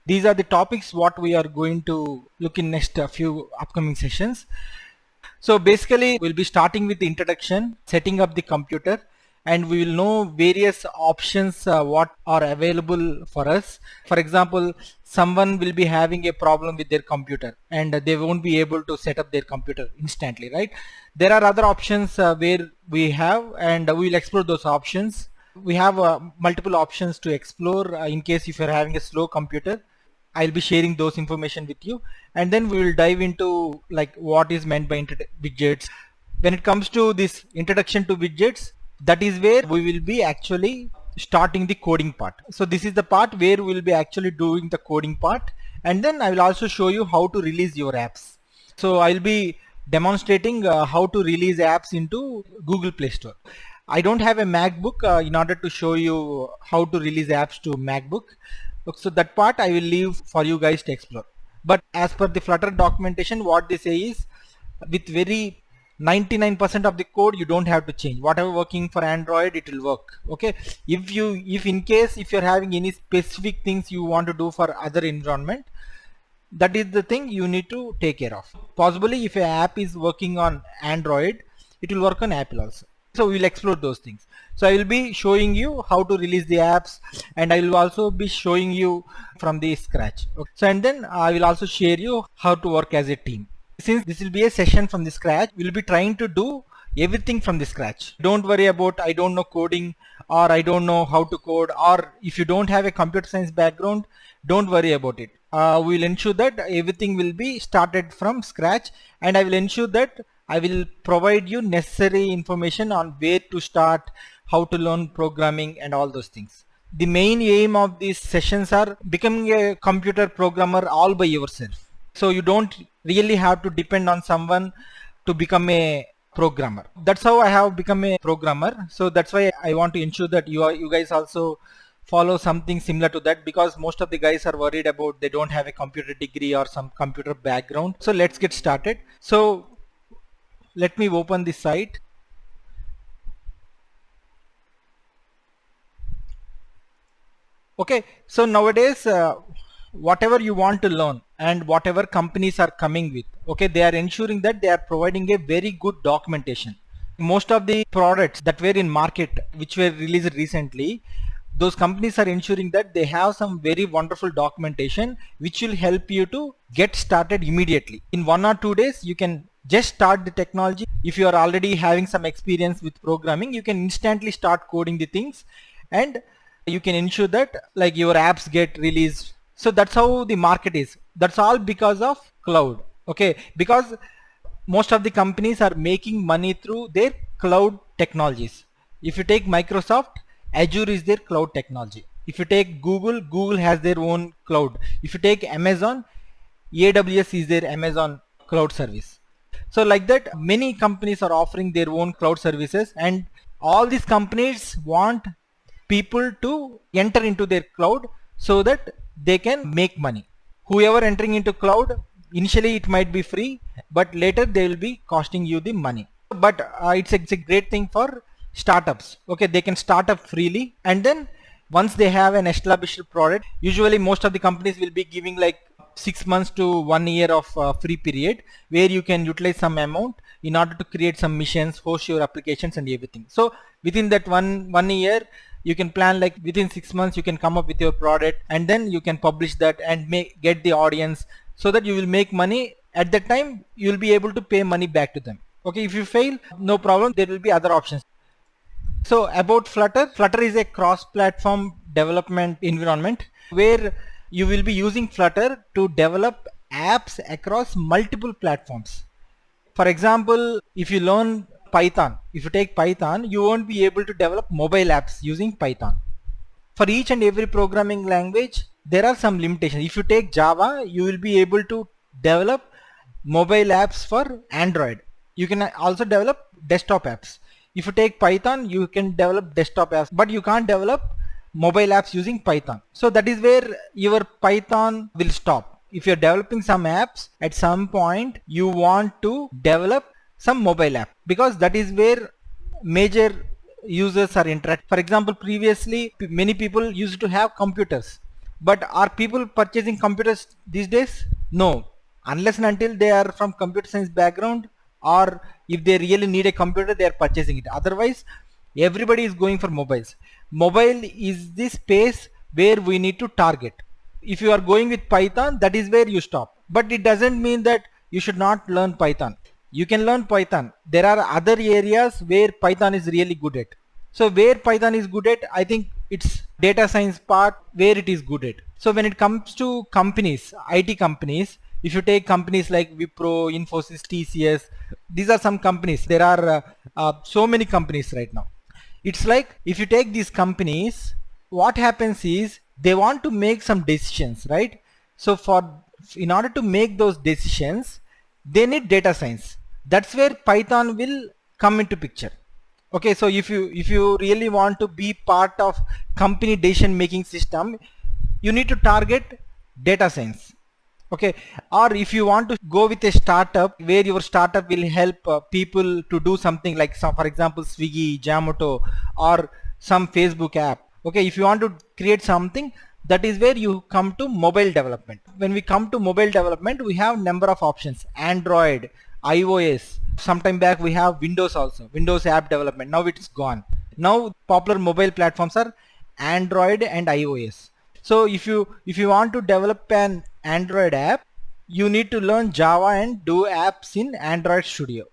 These are the topics what we are going to look in next few upcoming sessions. So basically we'll be starting with the introduction, setting up the computer, and we will know various options what are available for us. For example, someone will be having a problem with their computer and they won't be able to set up their computer instantly, right? There are other options where we have, and we will explore those options. We have multiple options to explore in case if you're having a slow computer. I'll be sharing those information with you, and then we will dive into like what is meant by widgets. When it comes to this introduction to widgets, that is where we will be actually starting the coding part. So this is the part where we'll be actually doing the coding part, and then I will also show you how to release your apps. So I'll be demonstrating how to release apps into Google Play Store. I don't have a MacBook in order to show you how to release apps to MacBook. So that part I will leave for you guys to explore. But as per the Flutter documentation, what they say is with very 99% of the code you don't have to change. Whatever working for Android, it will work. Okay. If in case if you're having any specific things you want to do for other environment, that is the thing you need to take care of. Possibly if an app is working on Android, it will work on Apple also. So we will explore those things. So I will be showing you how to release the apps, and I will also be showing you from the scratch. Okay. So and then I will also share you how to work as a team. Since this will be a session from the scratch, we'll be trying to do everything from the scratch. Don't worry about I don't know coding, or I don't know how to code, or if you don't have a computer science background, don't worry about it. We will ensure that everything will be started from scratch, and I will ensure that I will provide you necessary information on where to start, how to learn programming and all those things. The main aim of these sessions are becoming a computer programmer all by yourself. So you don't really have to depend on someone to become a programmer. That's how I have become a programmer. So that's why I want to ensure that you guys also follow something similar to that, because most of the guys are worried about they don't have a computer degree or some computer background. So let's get started. So let me open the site. Okay, so nowadays whatever you want to learn and whatever companies are coming with, okay, they are ensuring that they are providing a very good documentation. Most of the products that were in market which were released recently, those companies are ensuring that they have some very wonderful documentation which will help you to get started immediately. In 1 or 2 days you can just start the technology. If you are already having some experience with programming, you can instantly start coding the things, and you can ensure that like your apps get released. So that's how the market is. That's all because of cloud. Okay, because most of the companies are making money through their cloud technologies. If you take Microsoft, Azure is their cloud technology. If you take Google, Google has their own cloud. If you take Amazon, AWS is their Amazon cloud service. So like that, many companies are offering their own cloud services, and all these companies want people to enter into their cloud so that they can make money. Whoever entering into cloud, initially it might be free, but later they will be costing you the money. But it's a great thing for startups. Okay, they can start up freely, and then once they have an established product, usually most of the companies will be giving like 6 months to 1 year of free period where you can utilize some amount in order to create some missions, host your applications and everything. So within that one year you can plan, like within 6 months you can come up with your product, and then you can publish that and get the audience, so that you will make money. At that time you will be able to pay money back to them. Okay, if you fail, no problem, there will be other options. So about Flutter, Flutter is a cross-platform development environment where you will be using Flutter to develop apps across multiple platforms. For example, if you learn Python, if you take Python, you won't be able to develop mobile apps using Python. For each and every programming language, there are some limitations. If you take Java, you will be able to develop mobile apps for Android. You can also develop desktop apps. If you take Python, you can develop desktop apps, but you can't develop mobile apps using Python. So that is where your Python will stop. If you're developing some apps, at some point you want to develop some mobile app, because that is where major users are interacting. For example, previously many people used to have computers, But are people purchasing computers these days? No, unless and until they are from computer science background, or if they really need a computer, they are purchasing it. Otherwise, everybody is going for mobiles. Mobile is the space where we need to target. If you are going with Python, that is where you stop. But it doesn't mean that you should not learn Python. You can learn Python. There are other areas where Python is really good at. So where Python is good at, I think it's data science part where it is good at. So when it comes to companies, IT companies, if you take companies like Wipro, Infosys, TCS, these are some companies. There are so many companies right now. It's like if you take these companies, what happens is they want to make some decisions, right? So in order to make those decisions, they need data science. That's where Python will come into picture. Okay, so if you really want to be part of company decision making system, you need to target data science. Okay, or if you want to go with a startup where your startup will help people to do something like some, for example, Swiggy, Zomato, or some Facebook app. Okay, if you want to create something, that is where you come to mobile development. When we come to mobile development, we have number of options: Android, iOS. Sometime back we have Windows also, Windows app development. Now it's gone. Now popular mobile platforms are Android and iOS. So if you want to develop an Android app, you need to learn Java and do apps in Android Studio.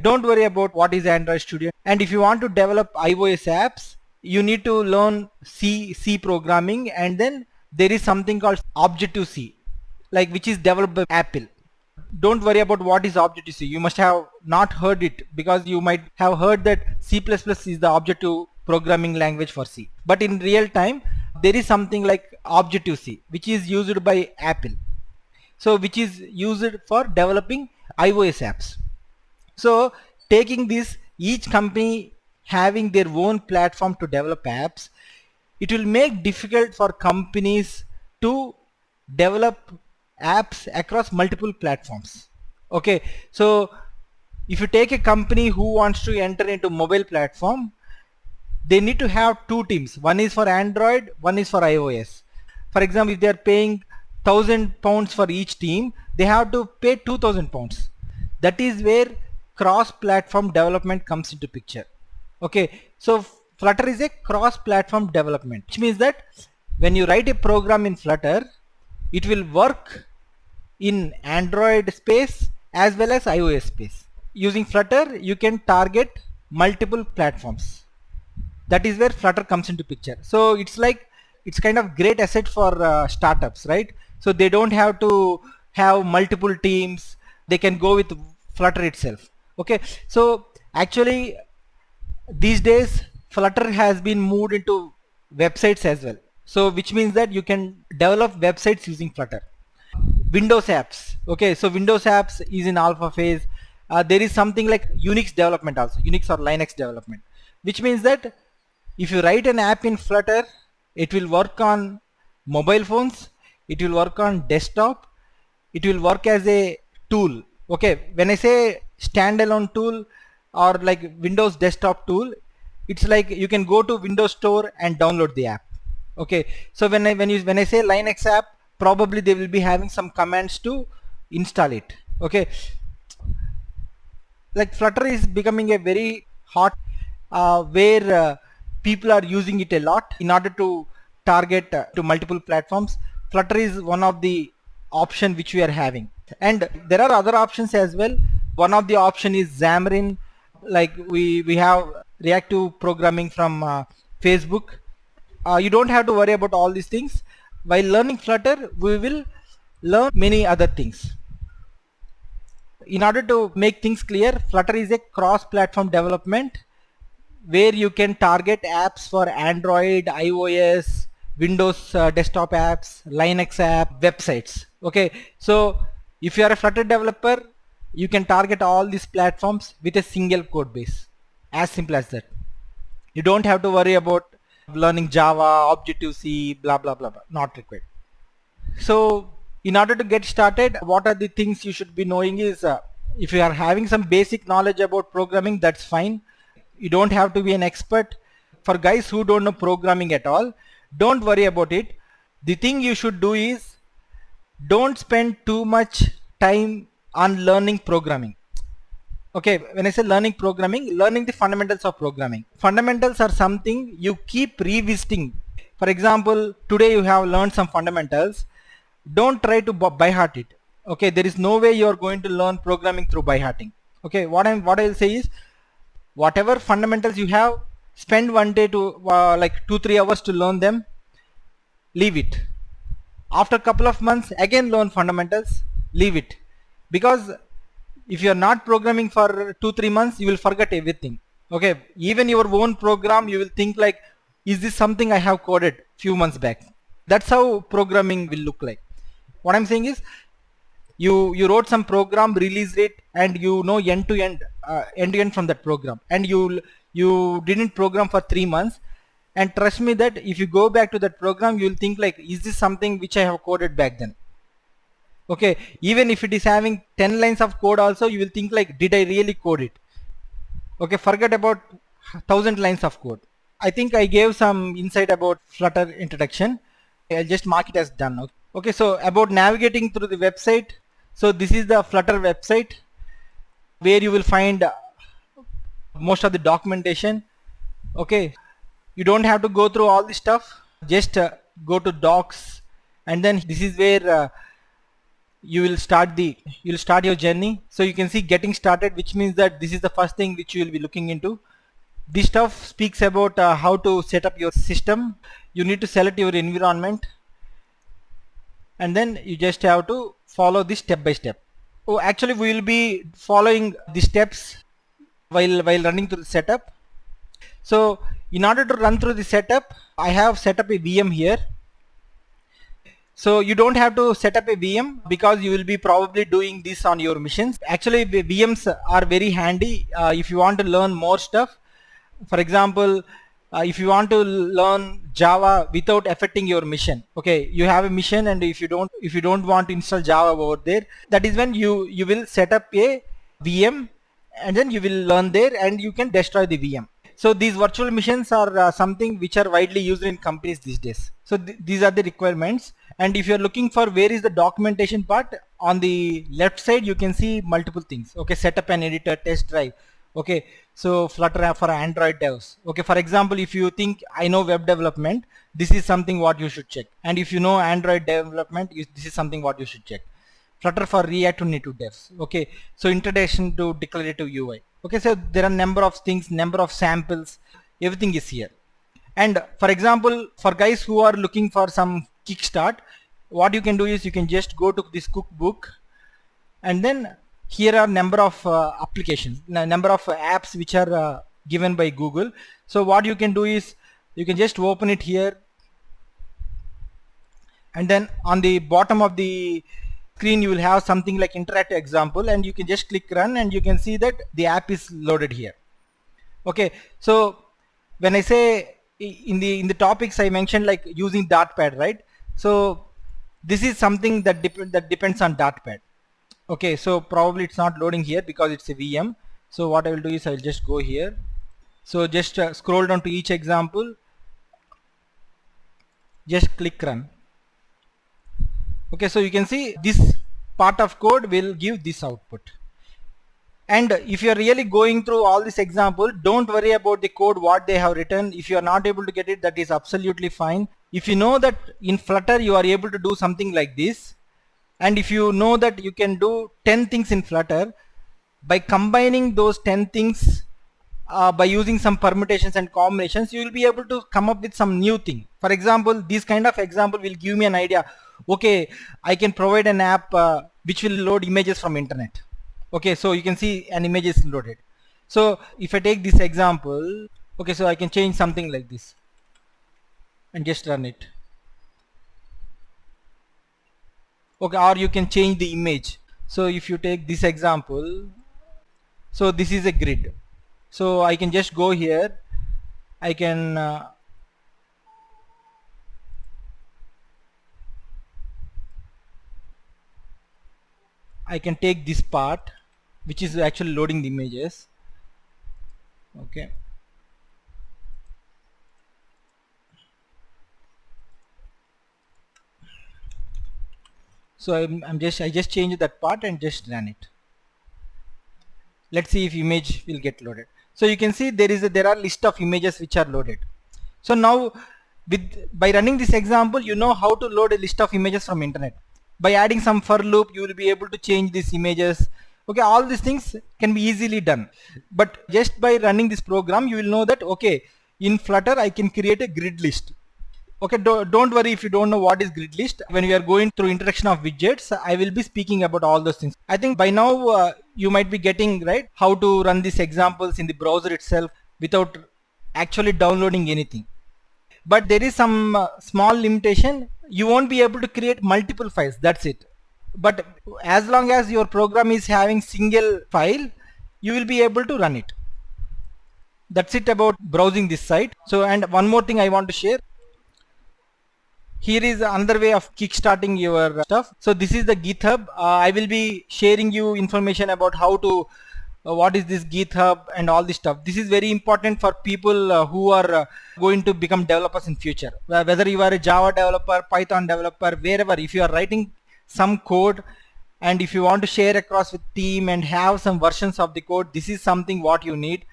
Don't worry about what is Android Studio. And if you want to develop iOS apps, you need to learn C programming, and then there is something called Objective-C, like which is developed by Apple. Don't worry about what is Objective-C. You must have not heard it, because you might have heard that C++ is the objective programming language for C. But in real time, there is something like Objective-C, which is used by Apple. So which is used for developing iOS apps. So taking this, each company having their own platform to develop apps, it will make difficult for companies to develop apps across multiple platforms. Okay, so if you take a company who wants to enter into mobile platform, they need to have two teams. One is for Android, one is for iOS. For example, if they are paying £1,000 for each team, they have to pay £2,000. That is where cross-platform development comes into picture. Okay, so Flutter is a cross-platform development, which means that when you write a program in Flutter, it will work in Android space as well as iOS space. Using Flutter, you can target multiple platforms. That is where Flutter comes into picture. So it's kind of great asset for startups, right? So they don't have to have multiple teams. They can go with Flutter itself. Okay, so actually these days Flutter has been moved into websites as well. So which means that you can develop websites using Flutter. Windows apps. Okay, so Windows apps is in alpha phase. There is something like Unix development also, Unix or Linux development, which means that if you write an app in Flutter, it will work on mobile phones, it will work on desktop, it will work as a tool. Okay, when I say standalone tool or like Windows desktop tool, it's like you can go to Windows Store and download the app. Okay, so when I say Linux app, probably they will be having some commands to install it. Okay, like Flutter is becoming a very hot where people are using it a lot in order to target to multiple platforms. Flutter is one of the option which we are having, and there are other options as well. One of the option is Xamarin, like we have reactive programming from Facebook. You don't have to worry about all these things. While learning Flutter, we will learn many other things. In order to make things clear, Flutter is a cross-platform development where you can target apps for Android, iOS, Windows desktop apps, Linux app, websites. Okay, so if you are a Flutter developer, you can target all these platforms with a single code base. As simple as that. You don't have to worry about learning Java, Objective-C, blah blah blah blah. Not required. So in order to get started, what are the things you should be knowing is if you are having some basic knowledge about programming, that's fine. You don't have to be an expert. For guys who don't know programming at all, don't worry about it. The thing you should do is don't spend too much time on learning programming. Okay, when I say learning programming, learning the fundamentals of programming. Fundamentals are something you keep revisiting. For example, today you have learned some fundamentals. Don't try to by heart it. Okay, there is no way you are going to learn programming through by hearting. Okay, what I'll say is, whatever fundamentals you have, spend one day to like 2-3 hours to learn them, leave it. After a couple of months, again learn fundamentals, leave it. Because if you are not programming for 2-3 months, you will forget everything. Okay, even your own program, you will think like, is this something I have coded few months back? That's how programming will look like. What I'm saying is, you wrote some program, released it, and you know end to end from that program, and you didn't program for 3 months. And trust me that if you go back to that program, you will think like, is this something which I have coded back then? Okay, even if it is having 10 lines of code also, you will think like, did I really code it? Okay, forget about 1000 lines of code. I think I gave some insight about Flutter introduction. I'll just mark it as done. Okay, so about navigating through the website. So this is the Flutter website where you will find most of the documentation. Okay, you don't have to go through all this stuff. Just go to docs, and then this is where you'll start your journey. So you can see getting started, which means that this is the first thing which you will be looking into. This stuff speaks about how to set up your system. You need to select your environment, and then you just have to follow this step by step. Oh, actually we will be following the steps while running through the setup. So in order to run through the setup, I have set up a VM here. So you don't have to set up a VM, because you will be probably doing this on your missions. Actually, the VMs are very handy if you want to learn more stuff. For example, if you want to learn Java without affecting your mission. Okay, you have a mission, and if you don't want to install Java over there, that is when you will set up a VM, and then you will learn there, and you can destroy the VM. So these virtual machines are something which are widely used in companies these days. So these are the requirements. And if you're looking for where is the documentation part, on the left side you can see multiple things. Okay, set up an editor, test drive. Okay, so Flutter app for Android devs. Okay, for example, if you think I know web development, this is something what you should check. And if you know Android development, this is something what you should check. Flutter for React to native devs. Okay, so introduction to declarative UI. Okay, so there are number of things, number of samples, everything is here. And for example, for guys who are looking for some kickstart, what you can do is you can just go to this cookbook, and then here are number of applications, number of apps which are given by Google. So what you can do is you can just open it here, and then on the bottom of the screen you will have something like interactive example, and you can just click run, and you can see that the app is loaded here. Okay, so when I say in the topics I mentioned like using Dartpad, right? So this is something that depends on Dartpad. Okay, so probably it's not loading here because it's a VM. So what I will do is I'll just go here. So just scroll down to each example, just click run. Okay, so you can see this part of code will give this output. And if you are really going through all this example, don't worry about the code what they have written. If you are not able to get it, that is absolutely fine. If you know that in Flutter you are able to do something like this, and if you know that you can do 10 things in Flutter, by combining those 10 things by using some permutations and combinations, you will be able to come up with some new thing. For example, this kind of example will give me an idea. Okay, I can provide an app which will load images from internet. Okay, so you can see an image is loaded. So if I take this example, okay, so I can change something like this and just run it. Okay, or you can change the image. So if you take this example, so this is a grid. So I can just go here, I can take this part which is actually loading the images. Okay, So I just changed that part and just ran it. Let's see if image will get loaded. So you can see there are list of images which are loaded. So now by running this example, you know how to load a list of images from internet. By adding some for loop, you will be able to change these images. Okay, all these things can be easily done. But just by running this program, you will know that okay, in Flutter I can create a grid list. Okay, don't worry if you don't know what is grid list. When we are going through introduction of widgets, I will be speaking about all those things. I think by now you might be getting right how to run these examples in the browser itself without actually downloading anything. But there is some small limitation. You won't be able to create multiple files, that's it. But as long as your program is having single file, you will be able to run it. That's it about browsing this site. So, and one more thing I want to share. Here is another way of kickstarting your stuff. So this is the GitHub. I will be sharing you information about how to what is this GitHub and all this stuff. This is very important for people who are going to become developers in future. Whether you are a Java developer, Python developer, wherever, if you are writing some code and if you want to share across with team and have some versions of the code, this is something what you need.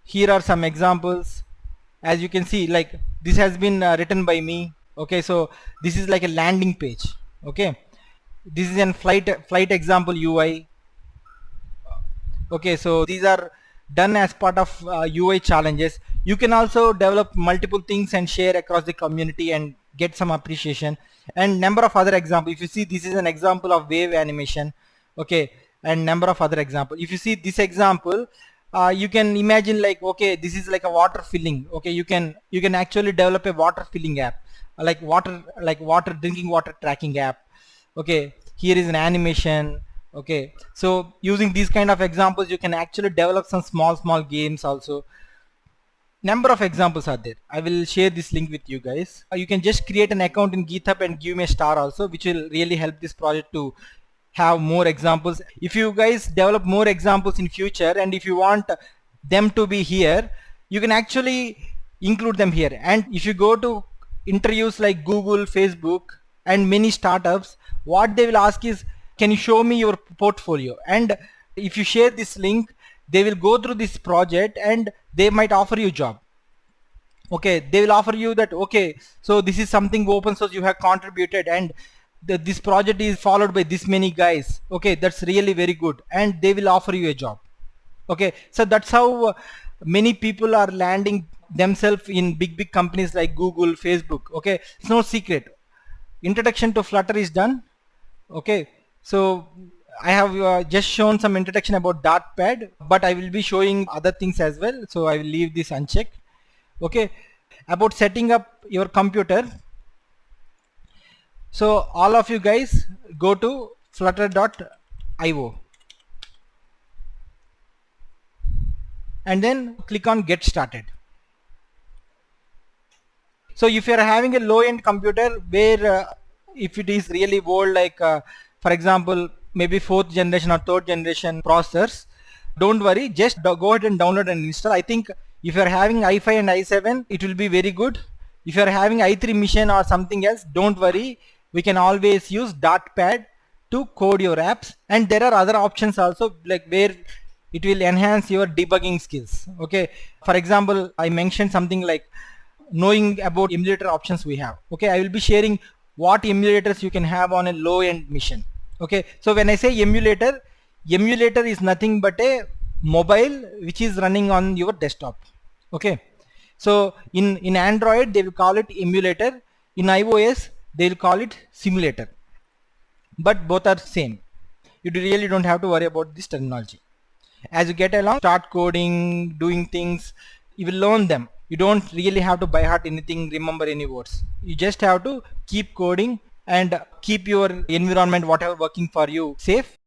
Here are some examples. As you can see, like this has been written by me. Okay, so this is like a landing page. Okay, this is an flight example UI. Okay, so these are done as part of UI challenges. You can also develop multiple things and share across the community and get some appreciation, and number of other examples. If you see, this is an example of wave animation. Okay, and number of other examples. If you see this example, you can imagine like, okay, this is like a water filling. Okay, you can actually develop a water filling app, like water drinking water tracking app. Okay, here is an animation. Okay, so using these kind of examples, you can actually develop some small games also. Number of examples are there. I will share this link with you guys. You can just create an account in GitHub and give me a star also, which will really help this project to have more examples. If you guys develop more examples in future and if you want them to be here, you can actually include them here. And if you go to interviews like Google, Facebook and many startups, what they will ask is, can you show me your portfolio? And if you share this link, they will go through this project and they might offer you a job. Okay, they will offer you that, okay, so this is something open source you have contributed and this project is followed by this many guys. Okay, that's really very good, and they will offer you a job. Okay, so that's how many people are landing themselves in big companies like Google, Facebook. Okay, it's no secret. Introduction to Flutter is done. Okay, so I have just shown some introduction about Dartpad, but I will be showing other things as well, so I will leave this unchecked. Okay, about setting up your computer. So all of you guys go to flutter.io and then click on get started. So if you are having a low-end computer where if it is really old, like for example maybe 4th generation or 3rd generation processors, don't worry, just go ahead and download and install. I think if you are having i5 and i7, it will be very good. If you are having i3 mission or something else, don't worry, we can always use Dartpad to code your apps, and there are other options also, like where it will enhance your debugging skills. Okay, for example, I mentioned something like knowing about emulator options we have. Okay, I will be sharing what emulators you can have on a low-end mission. Okay, so when I say emulator is nothing but a mobile which is running on your desktop. Okay, so in Android they will call it emulator, in iOS they will call it simulator, but both are same. You really don't have to worry about this terminology. As you get along, start coding, doing things, you will learn them. You don't really have to by heart anything, remember any words. You just have to keep coding and keep your environment, whatever working for you, safe.